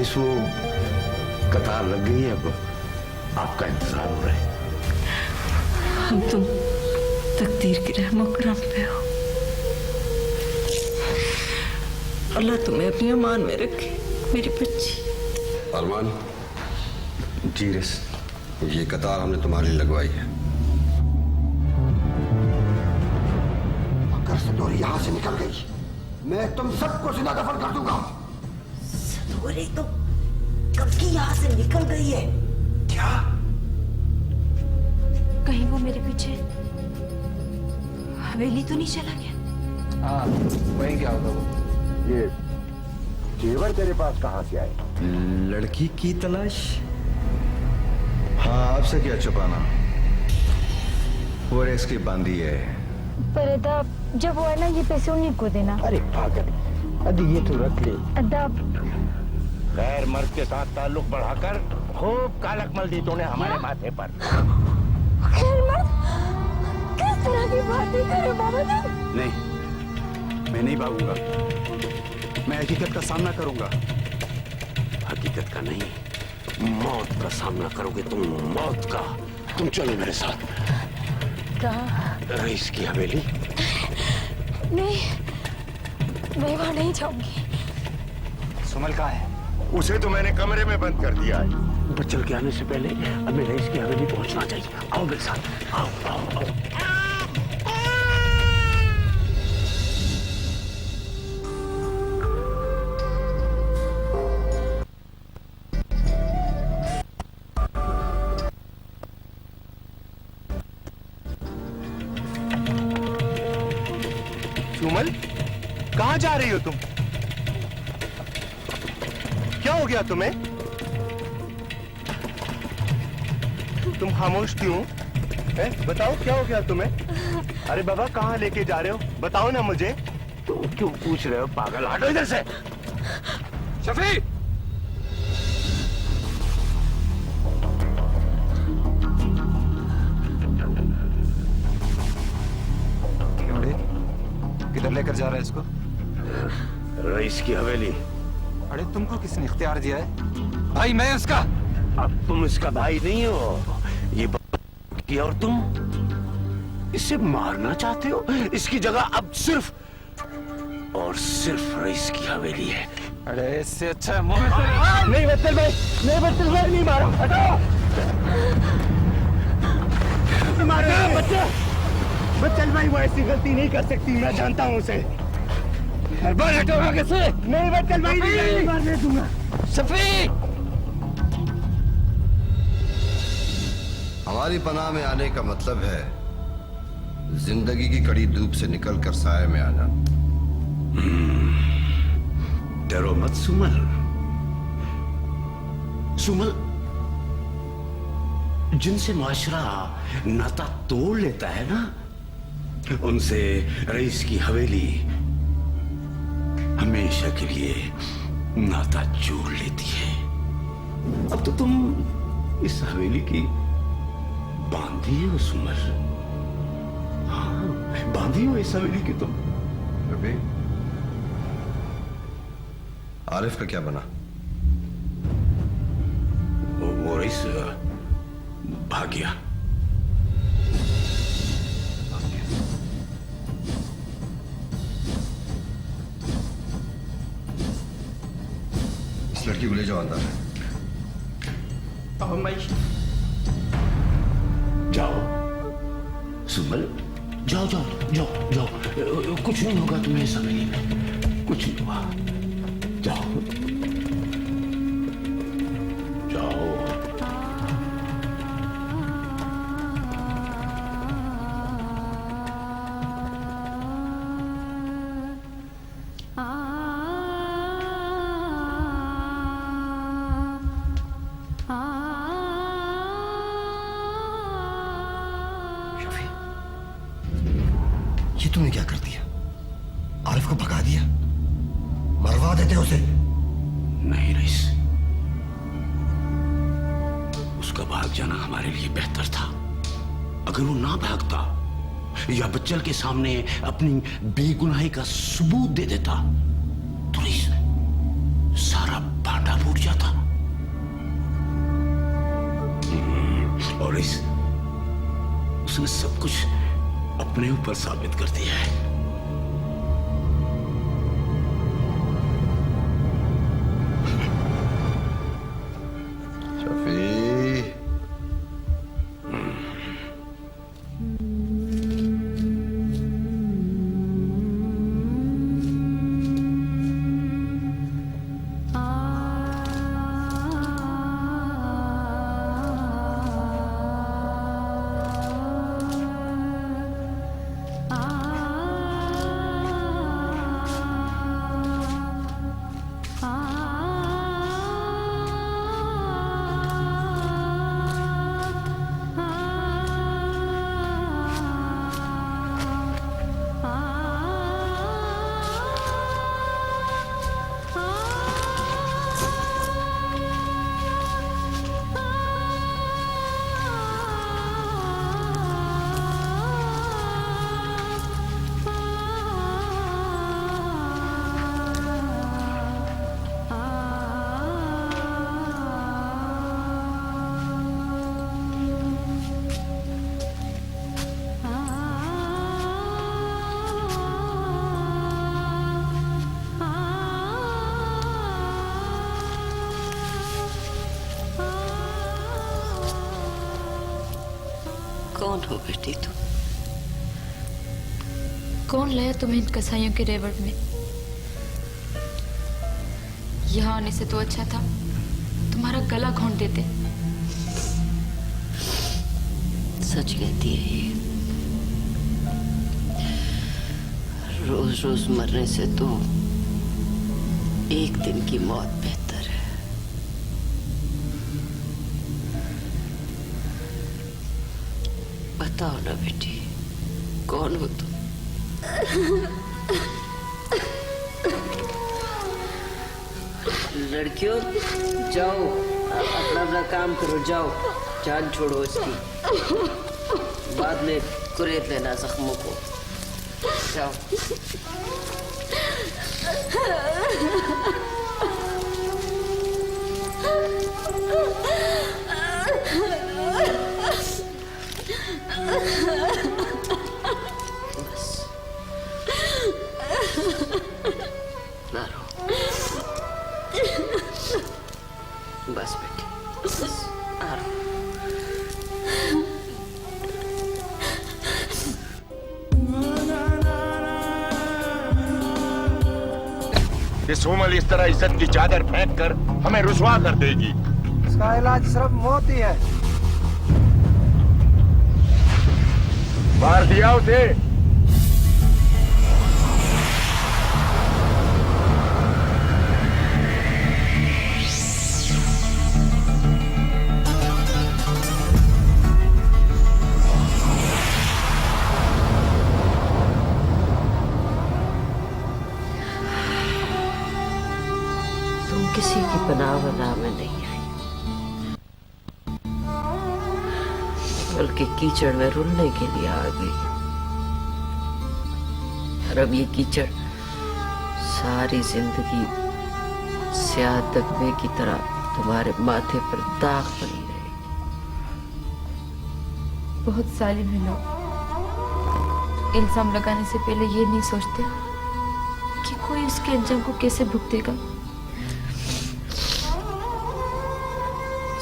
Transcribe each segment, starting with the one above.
Rice वो कतार लग गई है, अब आपका इंतजार हो रहा है। हम तुम तकदीर की रहमो करम पे हो। अल्लाह तुम्हें अपनी अमान में रखे मेरी बच्ची। अरमान, जी रईस। ये कतार हमने तुम्हारे लिए लगवाई है। अगर सदोरी यहाँ से निकल गई, मैं तुम सबको जिंदा दफन कर दूंगा। सदोरी तो कब की यहाँ से निकल गई है। क्या? कहीं वो मेरे पीछे हवेली तो नहीं चला गया? हाँ, वही क्या होगा वो। ये जेवर तेरे पास कहाँ से आए? लड़की की तलाश। हाँ, आपसे क्या छुपाना, वो रेस की बांधी है। पर अदा जब वो है ना, ये पैसे उन्हीं को देना। अरे पागल, अभी ये तो रख ले। अदा गैर मर्द के साथ ताल्लुक बढ़ाकर खूब कालक मल दी तूने हमारे माथे पर। खैर मत, किस तरह की बातें कर रहे हो बाबा तुम? नहीं, मैं नहीं भागूंगा। मैं हकीकत का सामना करूंगा। हकीकत का नहीं, मौत का सामना करोगे तुम, मौत का। तुम चलो मेरे साथ। कहाँ? रईस की हवेली। नहीं, मैं वहां नहीं जाऊंगी। सुमल कहाँ है? उसे तो मैंने कमरे में बंद कर दिया है। बच्चल के आने से पहले हमें रईस की हवेली पहुंचना चाहिए। आओ मेरे साथ, आओ आओ आओ। सुमल, कहाँ जा रही हो तुम? क्या हो गया तुम्हें? तुम खामोश क्यों? बताओ क्या हो गया तुम्हें? अरे बाबा, कहाँ लेके जा रहे हो? बताओ ना मुझे। तुम क्यों पूछ रहे हो पागल? हटो इधर से। शफी! किधर लेकर जा रहा है इसको? रईस की हवेली। अरे तुमको किसने इख्तियार दिया है? भाई मैं उसका। अब तुम इसका भाई नहीं हो। ये किया और तुम इसे मारना चाहते हो। इसकी जगह अब सिर्फ और सिर्फ रईस की हवेली है। अरे इससे अच्छा मोहम्मद नहीं बच्चल भाई, नहीं बच्चल भाई, नहीं मारो। हटाओ! मारो बच्चे! बच्चल भाई वो ऐसी गलती नहीं कर सकती, मैं जानता हूँ उसे। बाहर हटो आगे से। नहीं बच्चल भाई, नहीं मारने दूंगा। सफी! हमारी पनाह में आने का मतलब है जिंदगी की कड़ी धूप से निकलकर साये में आना। डरो मत सुमल। सुमल, जिनसे माशरा नाता तोड़ लेता है ना, उनसे रईस की हवेली हमेशा के लिए नाता जोड़ लेती है। अब तो तुम इस हवेली की बांधी हो सुमल। हाँ, बांधी हो इस हवेली की तुम। अबे, आरिफ का क्या बना? वो रईस भाग गया। इस लड़की को ले जाओ अंदर। जाओ सुमल, जाओ जाओ जाओ जाओ। कुछ नहीं होगा तुम्हें इस हवेली में, कुछ नहीं होगा। जाओ जाओ। ये तुमने क्या कर दिया? आरिफ को भगा दिया? मरवा देते उसे। नहीं रईस, उसका भाग जाना हमारे लिए बेहतर था। अगर वो ना भागता या बच्चल के सामने अपनी बेगुनाही का सबूत दे देता तो रईस सारा भांडा पिंजरा फूट जाता। और उसने सब कुछ अपने ऊपर साबित कर दिया है। कौन हो बेटी तुम? कौन लाया तुम्हें इन कसाईयों के रेवड़ में? यहाँ आने से तो अच्छा था तुम्हारा गला घोंट देते। सच कहती है ये। रोज रोज मरने से तो एक दिन की मौत बेहतर है। बताओ ना बेटी, कौन हो तुम? लड़कियों जाओ, अपना अपना काम करो, जाओ, जान छोड़ो इसकी, बाद में कुरेद लेना जख्मों को। जाओ। बस ना रो, बस बेटी, बस ना रो। ये सोमल इस तरह इज्जत की चादर फेंक कर हमें रुसवा कर देगी। इसका इलाज सिर्फ मौत ही है। मार दिया उसे। किसी की पनाह वनाह में नहीं आई, बल्कि कीचड़ में रुलने के लिए आ गई। और अब ये कीचड़ सारी जिंदगी स्याह दगमे की तरह तुम्हारे माथे पर दाग बनी रहेगी। बहुत जालिम है लोग, इल्जाम लगाने से पहले ये नहीं सोचते कि कोई इसके अंजाम को कैसे भुगतेगा।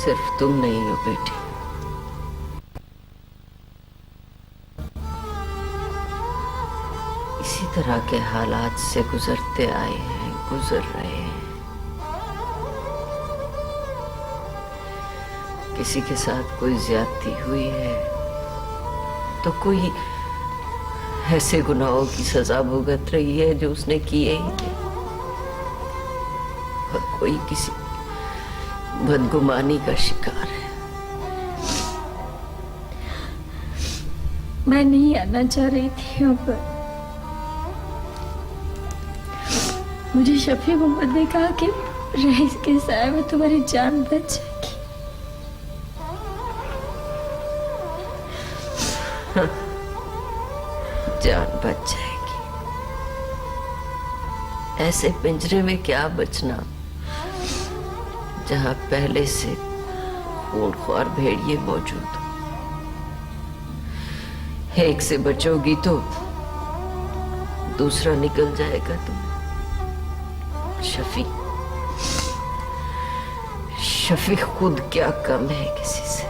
सिर्फ तुम नहीं हो बेटी, इसी तरह के हालात से गुजरते आए हैं, गुजर रहे हैं। किसी के साथ कोई ज्यादती हुई है तो कोई ऐसे गुनाहों की सजा भुगत रही है जो उसने किए ही थे, और कोई किसी बदगुमानी का शिकार है। मैं नहीं आना चाह रही थी यहाँ पर। मुझे शफी मोहम्मद ने कहा कि रईस के साए में तुम्हारी जान बच जाएगी। जान बच जाएगी? ऐसे पिंजरे में क्या बचना, जहां पहले से खूंखार भेड़िए मौजूद हो। एक से बचोगी तो दूसरा निकल जाएगा तुम। शफी खुद क्या कम है किसी से।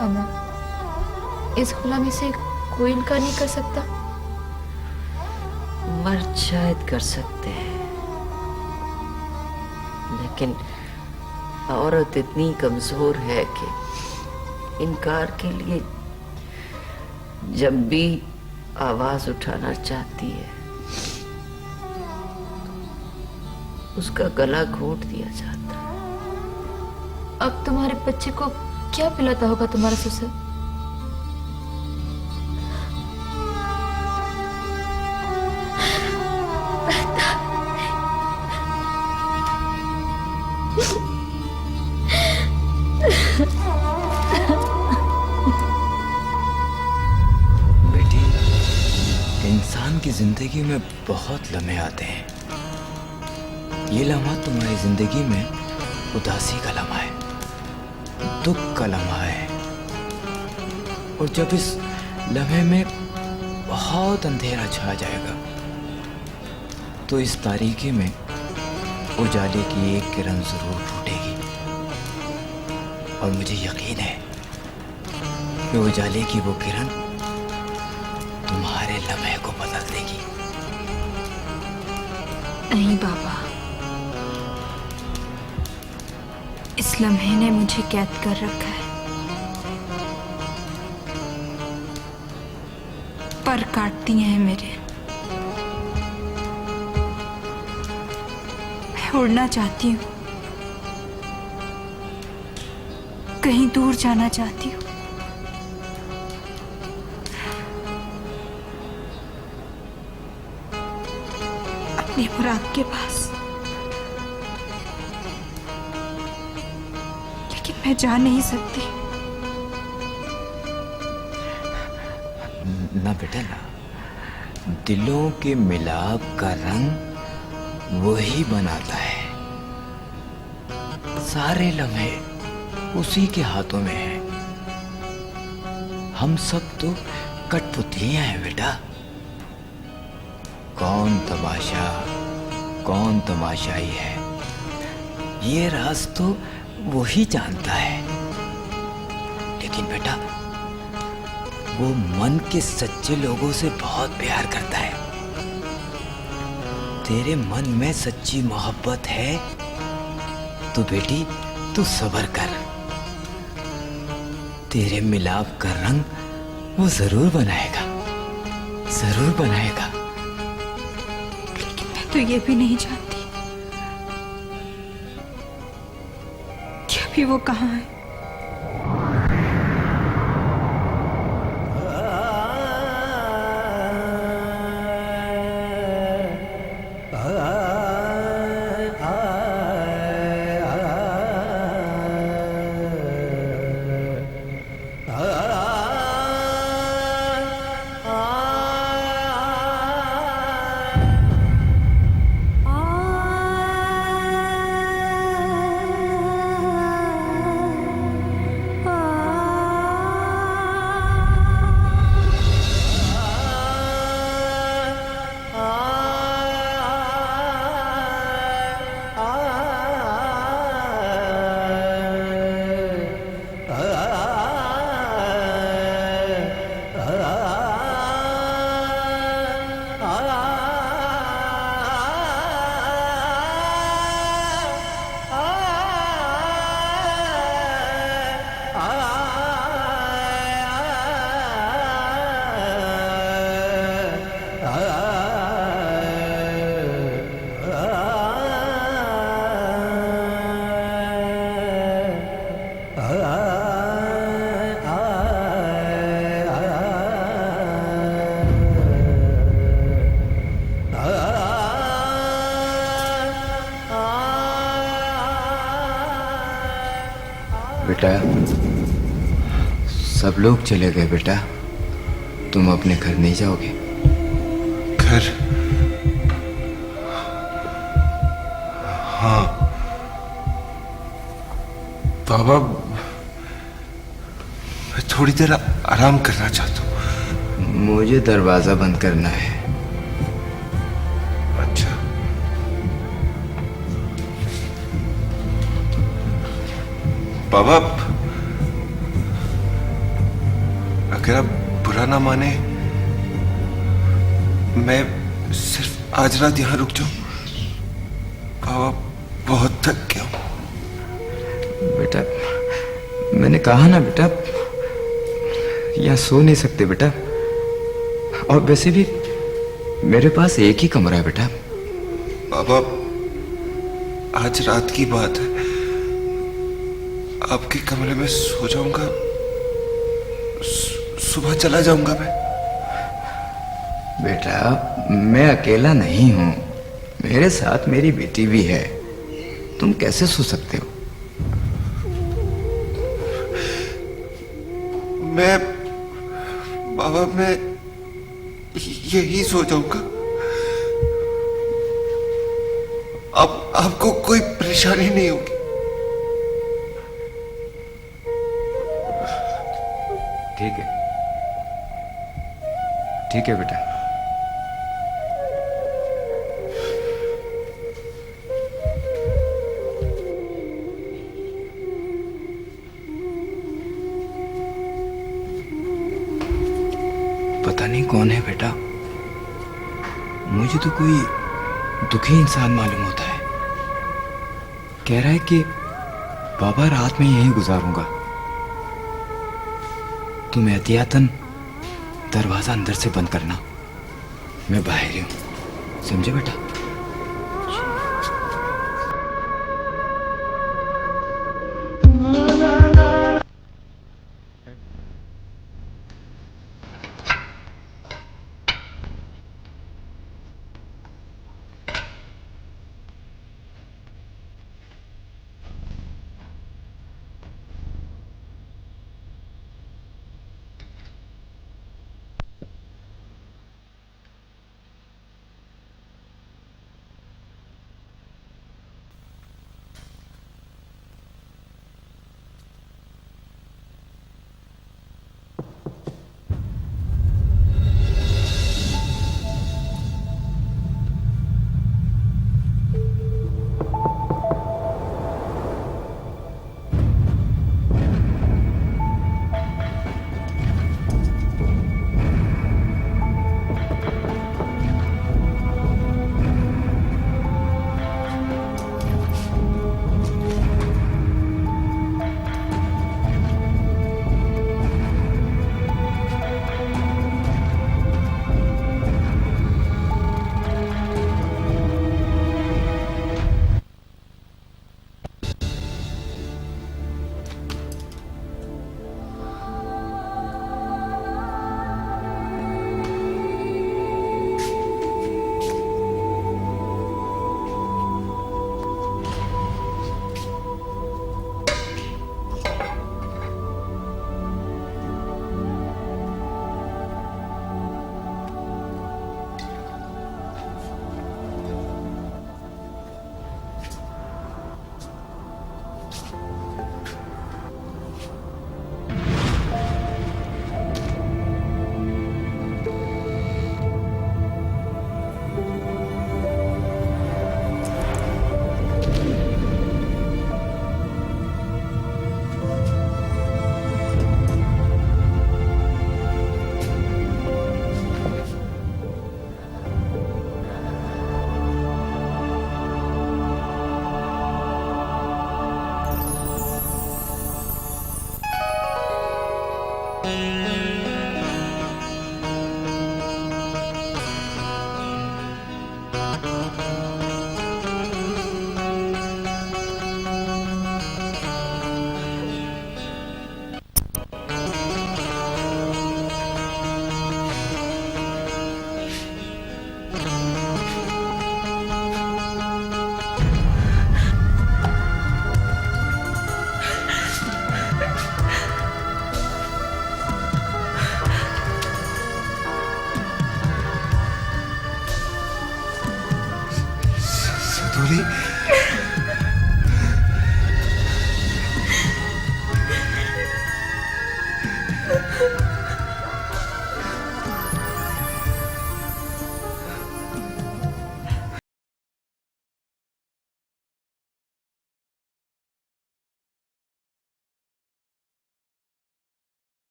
अम्मा, इस गुलामी से कोई इनकार नहीं कर सकता। मर्द शायद कर सकते हैं, लेकिन औरत इतनी कमजोर है कि इनकार के लिए जब भी आवाज उठाना चाहती है उसका गला घोंट दिया जाता है। अब तुम्हारे बच्चे को क्या पिलाता होगा तुम्हारा ससुर? बेटी, इंसान की जिंदगी में बहुत लम्हे आते हैं। ये लम्हा तुम्हारी जिंदगी में उदासी का लम्हा है, दुख का लम्हा है। और जब इस लम्हे में बहुत अंधेरा छा जाएगा तो इस तारीकी में उजाले की एक किरण जरूर फूटेगी। और मुझे यकीन है कि उजाले की वो किरण तुम्हारे लम्हे को बदल देगी। नहीं बाबा, इस लम्हे ने मुझे कैद कर रखा है। पर काटती हैं मेरे। मैं उड़ना चाहती हूँ, कहीं दूर जाना चाहती हूँ। अपनी मुराद के पास। लेकिन मैं जा नहीं सकती। ना बेटा ना, दिलों के मिलाप का रंग वही बनाता है। सारे लम्हे उसी के हाथों में है। हम सब तो कठपुतलियां हैं बेटा। कौन तमाशा, कौन तमाशाई है, ये राज तो वही जानता है। लेकिन बेटा, वो मन के सच्चे लोगों से बहुत प्यार करता है। तेरे मन में सच्ची मोहब्बत है तो बेटी तू सब्र कर। तेरे मिलाप का रंग वो जरूर बनाएगा, जरूर बनाएगा। लेकिन मैं तो ये भी नहीं जानती कि अभी वो कहाँ है। बेटा, सब लोग चले गए बेटा, तुम अपने घर नहीं जाओगे? घर? हाँ बाबा, मैं थोड़ी देर आराम करना चाहता हूँ। मुझे दरवाजा बंद करना है। अच्छा, बाबा अगर आप बुरा ना माने, मैं सिर्फ आज रात यहाँ रुक जाऊं। बाबा बहुत थक गया हूं। बेटा, मैंने कहा ना बेटा, यहाँ सो नहीं सकते बेटा। और वैसे भी मेरे पास एक ही कमरा है बेटा। बाबा आज रात की बात है, आपके कमरे में सो जाऊंगा, सुबह चला जाऊंगा मैं। बेटा मैं अकेला नहीं हूं, मेरे साथ मेरी बेटी भी है। तुम कैसे सो सकते हो? बाबा मैं यही सो जाऊंगा। अब आपको कोई परेशानी नहीं होगी। ठीक है बेटा। पता नहीं कौन है बेटा, मुझे तो कोई दुखी इंसान मालूम होता है। कह रहा है कि बाबा रात में यहीं गुजारूंगा। तुम एहतियातन दरवाजा अंदर से बंद करना, मैं बाहर ही हूं, समझे बेटा?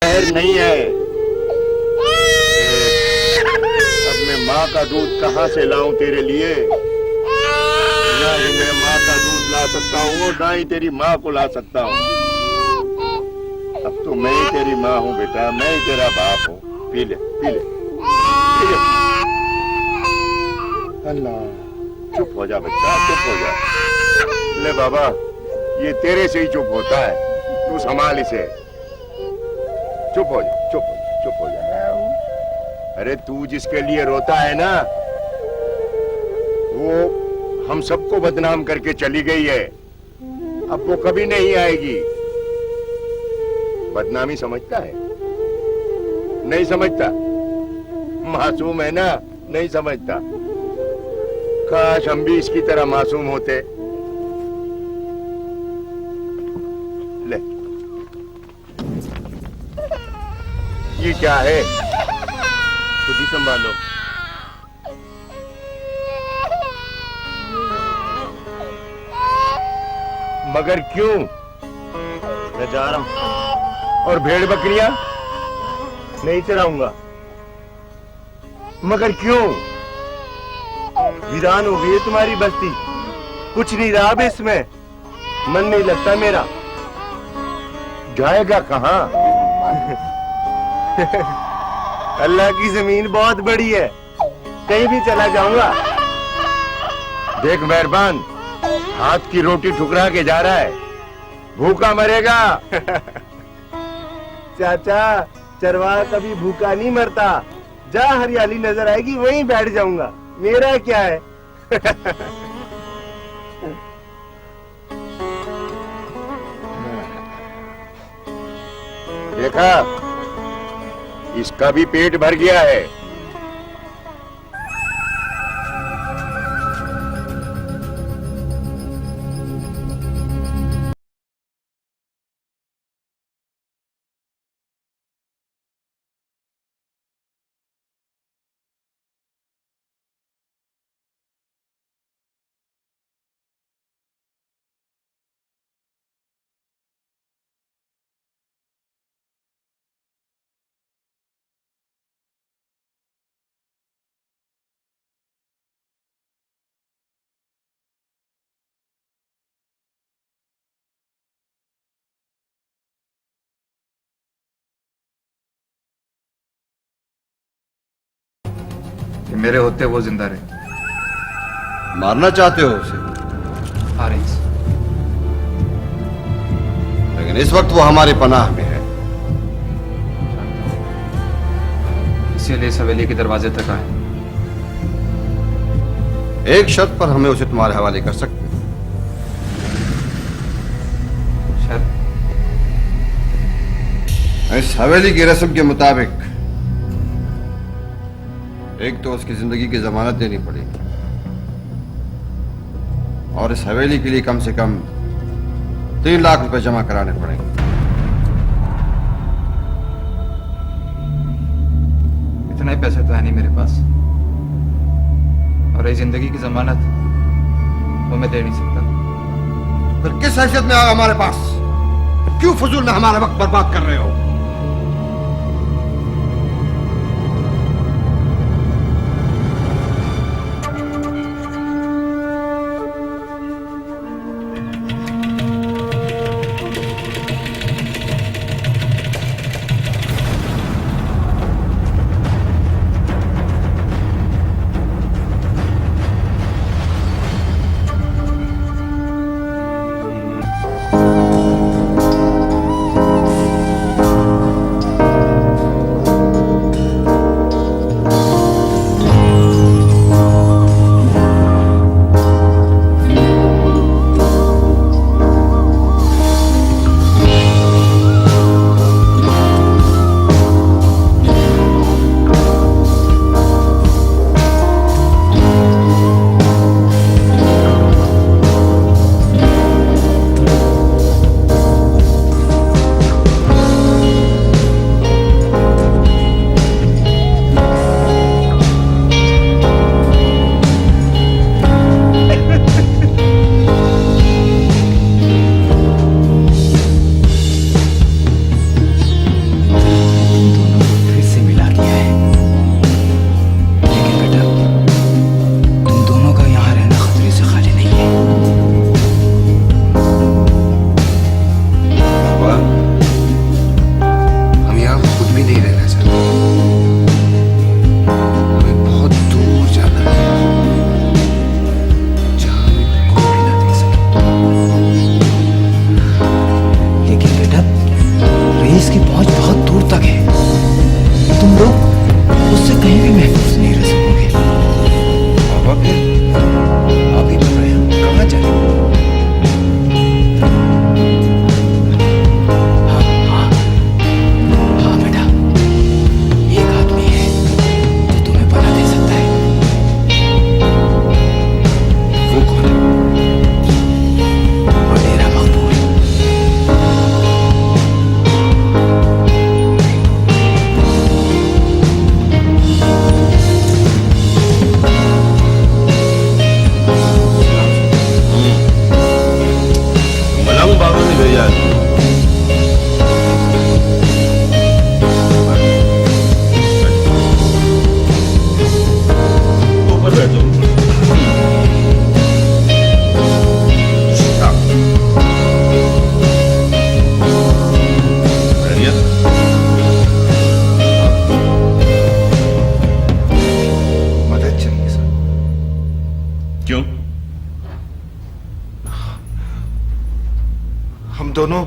खैर नहीं है। अब मैं माँ का दूध कहाँ से लाऊं तेरे लिए? ना ही मैं माँ का दूध ला सकता हूँ ना ही तेरी माँ को ला सकता हूँ। अब तो मैं ही तेरी माँ हूँ बेटा, मैं ही तेरा बाप हूँ। पी ले पी ले पी ले। अल्लाह, चुप हो जा बच्चा, चुप हो जा। ले बाबा, ये तेरे से ही चुप होता है, तू संभाल इसे। चुप हो जा, चुप हो जा, चुप हो जा। अरे तू जिसके लिए रोता है ना, वो हम सबको बदनाम करके चली गई है। अब वो कभी नहीं आएगी। बदनामी समझता है? नहीं समझता। मासूम है ना, नहीं समझता। काश हम भी इसकी तरह मासूम होते। ले, ये क्या है? खुद ही संभालो। मगर क्यों? मैं जा रहा हूं। और भेड़ बकरियां नहीं चराऊंगा। मगर क्यों? वीरान हो गई है तुम्हारी बस्ती, कुछ नहीं रहा अब इसमें। मन नहीं लगता मेरा। जाएगा कहां? अल्लाह की जमीन बहुत बड़ी है, कहीं भी चला जाऊंगा। देख मेहरबान, हाथ की रोटी ठुकरा के जा रहा है, भूखा मरेगा। चाचा, चरवाहा कभी भूखा नहीं मरता। जहाँ हरियाली नजर आएगी वहीं बैठ जाऊंगा, मेरा क्या है। देखा, इसका भी पेट भर गया है। कि मेरे होते वो जिंदा रहे। मारना चाहते हो उसे? आरिस, लेकिन इस वक्त वो हमारी पनाह में है। इसीलिए इस हवेली के दरवाजे तक आए। एक शर्त पर हमें उसे तुम्हारे हवाले कर सकते हैं। शर्त? इस हवेली की रस्म के मुताबिक एक तो उसकी जिंदगी की जमानत देनी पड़ेगी और इस हवेली के लिए कम से कम 3 लाख रुपए जमा कराने पड़ेंगे। इतने पैसे तो है नहीं मेरे पास, और ये जिंदगी की जमानत वो मैं दे नहीं सकता। फिर किस हैसियत में आओ हमारे पास? क्यों फजूल में हमारा वक्त बर्बाद कर रहे हो? हम दोनों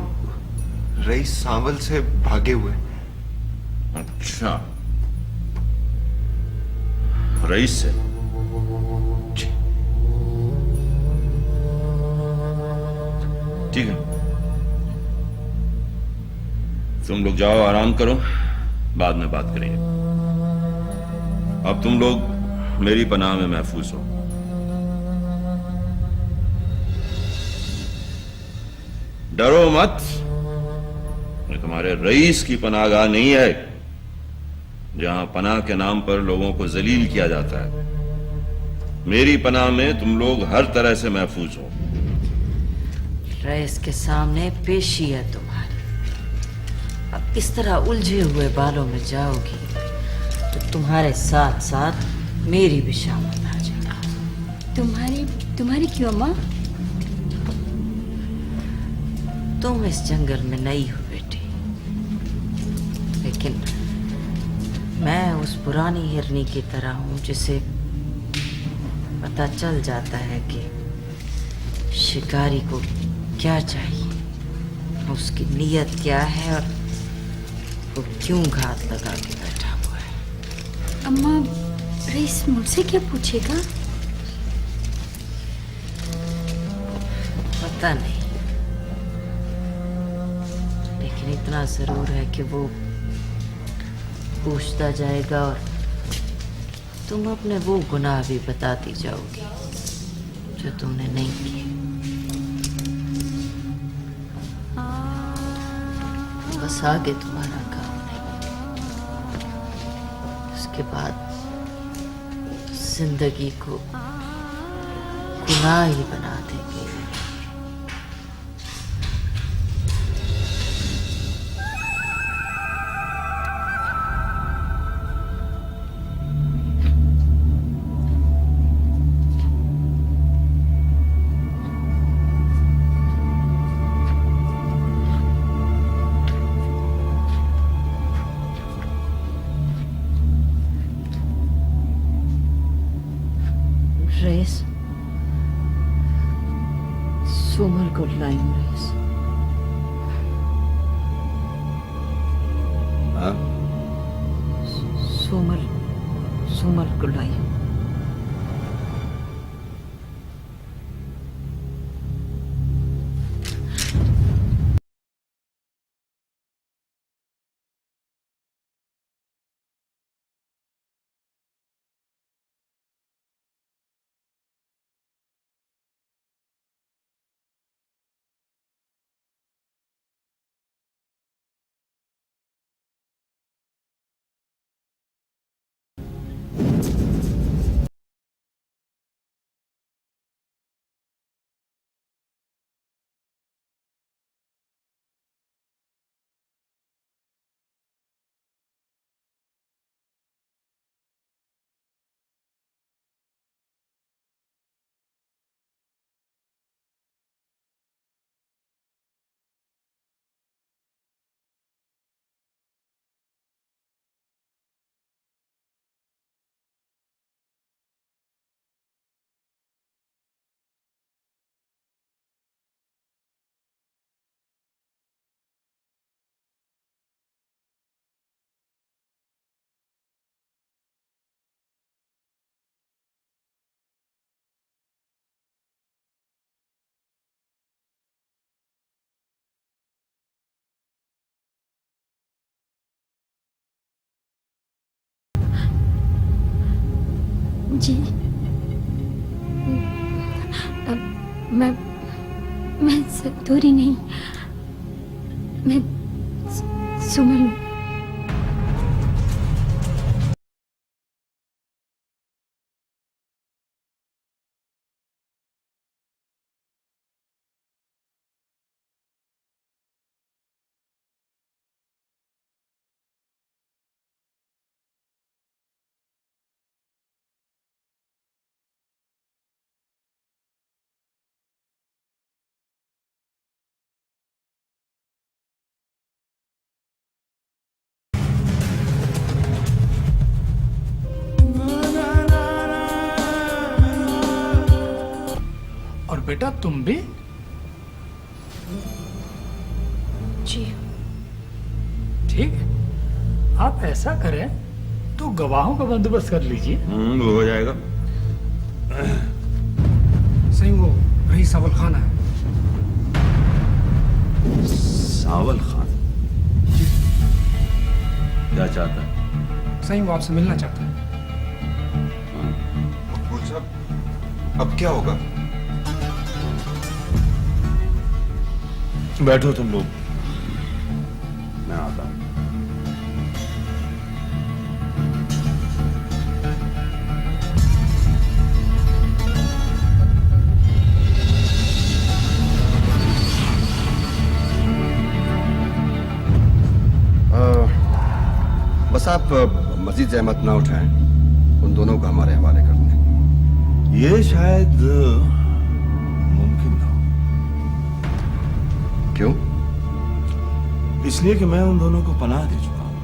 रईस सांवल से भागे हुए। अच्छा, रईस से? ठीक है, तुम लोग जाओ, आराम करो, बाद में बात करेंगे। अब तुम लोग मेरी पनाह में महफूज हो। डरो मत, ये तुम्हारे रईस की पनाहगाह नहीं है जहां पनाह के नाम पर लोगों को जलील किया जाता है। मेरी पनाह में तुम लोग हर तरह से महफूज हो। रईस के सामने पेशी है तुम्हारी। अब इस तरह उलझे हुए बालों में जाओगी तो तुम्हारे साथ साथ मेरी भी शामत आ जाएगी। तुम्हारी क्यों अम्मा? तुम इस जंगल में नई हो बेटी, लेकिन मैं उस पुरानी हिरनी की तरह हूं जिसे पता चल जाता है कि शिकारी को क्या चाहिए, उसकी नीयत क्या है और वो क्यों घात लगा के बैठा हुआ है। अम्मा, रईस मुझसे क्या पूछेगा? पता नहीं, लेकिन इतना जरूर है कि वो पूछता जाएगा और तुम अपने वो गुनाह भी बताती जाओगी जो तुमने नहीं किए। बस आगे तुम्हारा काम नहीं, उसके बाद जिंदगी को गुनाह ही बना देंगे। रईस, सोमल को लाई हूँ रईस। हाँ? सोमल को लाई हूँ। जी, मैं सतोरी नहीं, मैं सुमन हूँ। और बेटा तुम भी? जी। ठीक है, आप ऐसा करें तो गवाहों का बंदोबस्त कर लीजिए। वो हो जाएगा। सही वो रईस सावल खान है। सावल खान क्या चाहता है? सही वो आपसे मिलना चाहता है। मकबूल साहब, अब क्या होगा? बैठो तुम लोग, मैं आता हूं। बस आप मजीद जहमत ना उठाएं, उन दोनों को हमारे हवाले कर दें। ये शायद मुमकिन ना हो। क्यों? इसलिए कि मैं उन दोनों को पनाह दे चुका हूं।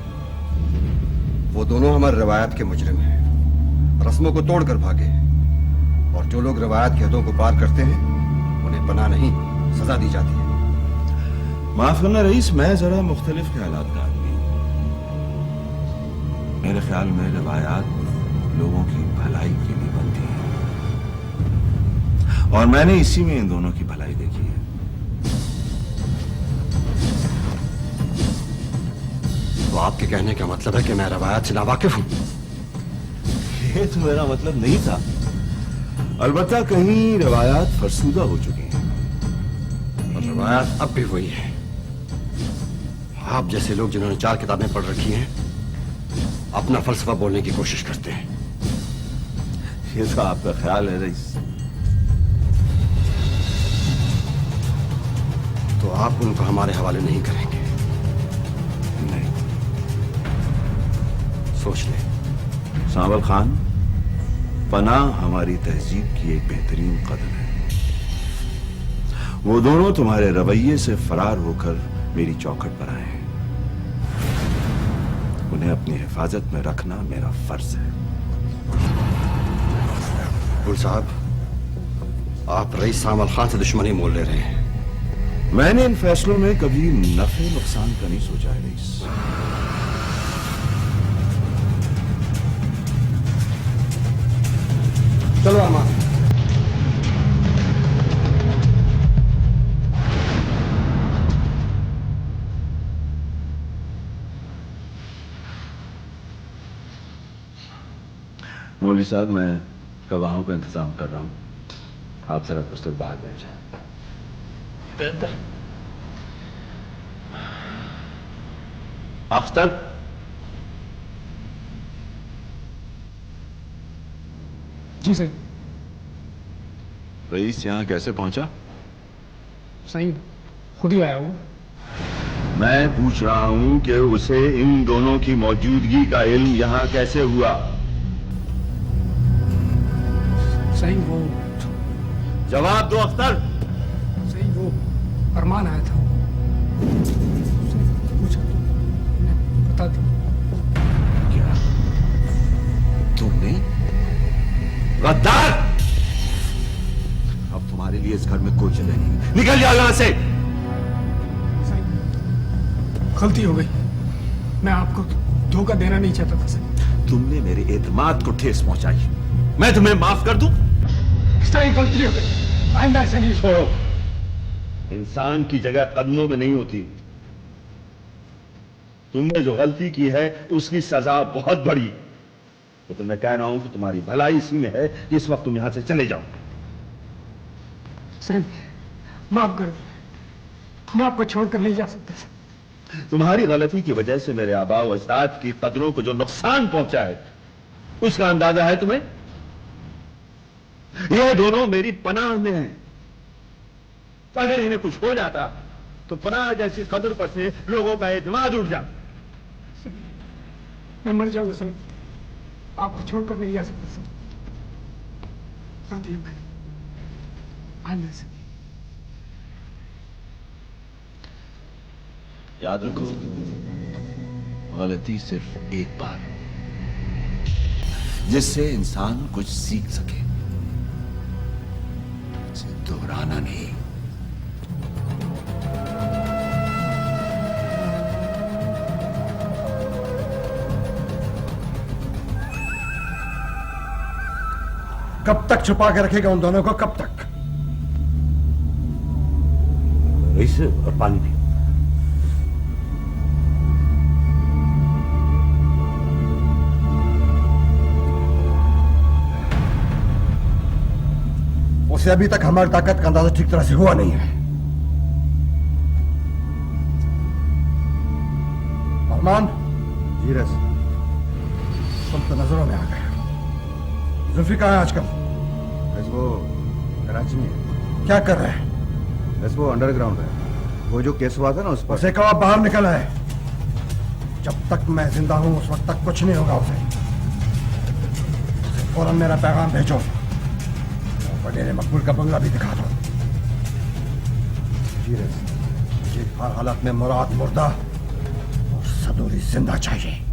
वो दोनों हमारे रवायत के मुजरिम हैं, रस्मों को तोड़कर भागे, और जो लोग रवायत की हदों को पार करते हैं उन्हें पनाह नहीं, सजा दी जाती है। माफ करना रईस, मैं जरा मुख्तलिफ ख्यालात का आदमी हूं। मेरे ख्याल में रवायात लोगों की भलाई के लिए बनती है, और मैंने इसी में इन दोनों की भलाई देखी है। तो आपके कहने का मतलब है कि मैं रवायत से नावाकिफ हूं? ये तो मेरा मतलब नहीं था। अलबत्ता कहीं रवायात फरसूदा हो चुकी हैं, और रवायत अब भी वही है। आप जैसे लोग जिन्होंने 4 किताबें पढ़ रखी हैं अपना फलसफा बोलने की कोशिश करते हैं। ये तो आपका ख्याल है रईस। तो आप उनको हमारे हवाले नहीं करेंगे? नहीं। सोच लें। सावल खान, पनाह हमारी तहजीब की एक बेहतरीन कदम है। वो दोनों तुम्हारे रवैये से फरार होकर मेरी चौखट पर आए हैं। उन्हें अपनी हिफाजत में रखना मेरा फर्ज है। गुल साहब, आप रईस सावल खान से दुश्मनी मोल ले रहे हैं। मैंने इन फैसलों में कभी नफे नुकसान का नहीं सोचा है रईस। चलो अरमान। मौलवी साहब, मैं गवाहों का इंतजाम कर रहा हूं। आप जरा कुछ देर बाहर बैठ जाए। अख्तर, जी सर। रईस यहाँ कैसे पहुंचा? सही खुद ही आया हूँ। मैं पूछ रहा हूं कि उसे इन दोनों की मौजूदगी का इल्म यहाँ कैसे हुआ? सही वो जवाब दो अख्तर। सही वो अरमान आया था, पूछा बता दी। क्या तुमने? गद्दार! अब तुम्हारे लिए इस घर में कोई जगह नहीं। निकल जाओ यहां से। गलती हो गई, मैं आपको धोखा देना नहीं चाहता था सर। तुमने मेरे एतमाद को ठेस पहुंचाई, मैं तुम्हें माफ कर दूं? सही गलती हो गई, आइंदा ऐसा नहीं। छोड़ो, इंसान की जगह कदमों में नहीं होती। तुमने जो गलती की है उसकी सजा बहुत बड़ी। तो तुम्हें कह रहा हूं कि तुम्हारी भलाई इसी में है कि इस वक्त तुम यहां से चले जाओ। सर माफ कर, मैं आपको छोड़कर नहीं जा सकता सर। तुम्हारी गलती की वजह से मेरे आबा व अजदाद की कदरों को जो नुकसान पहुंचा है उसका अंदाजा है तुम्हें? ये दोनों मेरी पनाह में हैं। अगर इन्हें कुछ हो जाता तो पनाह जैसी कदर पर से लोगों का एतमाद उठ जाता। मैं मर जाऊंगा सर, आपको छोड़कर नहीं जा सकता सर। याद रखो, गलती सिर्फ एक बार, जिससे इंसान कुछ सीख सके, इसे दोहराना नहीं। कब तक छुपा के रखेगा उन दोनों को, कब तक? रईस और पानी भी। उसे अभी तक हमारी ताकत का अंदाजा ठीक तरह से हुआ नहीं है। अरमान, जी रस, तुम तो नजरों में आ गए। जुल्फी कहाँ है आजकल? बस वो कराची में है। क्या कर रहे हैं? बस वो अंडरग्राउंड है। वो जो केस हुआ था ना उस पर। उसे कहो बाहर निकल आए। जब तक मैं जिंदा हूं उस वक्त तक कुछ नहीं होगा उसे फौरन मेरा पैगाम भेजो। वडेरे मकबूल का बंगला भी दिखा दो। जी रस, मुझे हर हालत में मुराद मुर्दा और सदूरी जिंदा चाहिए।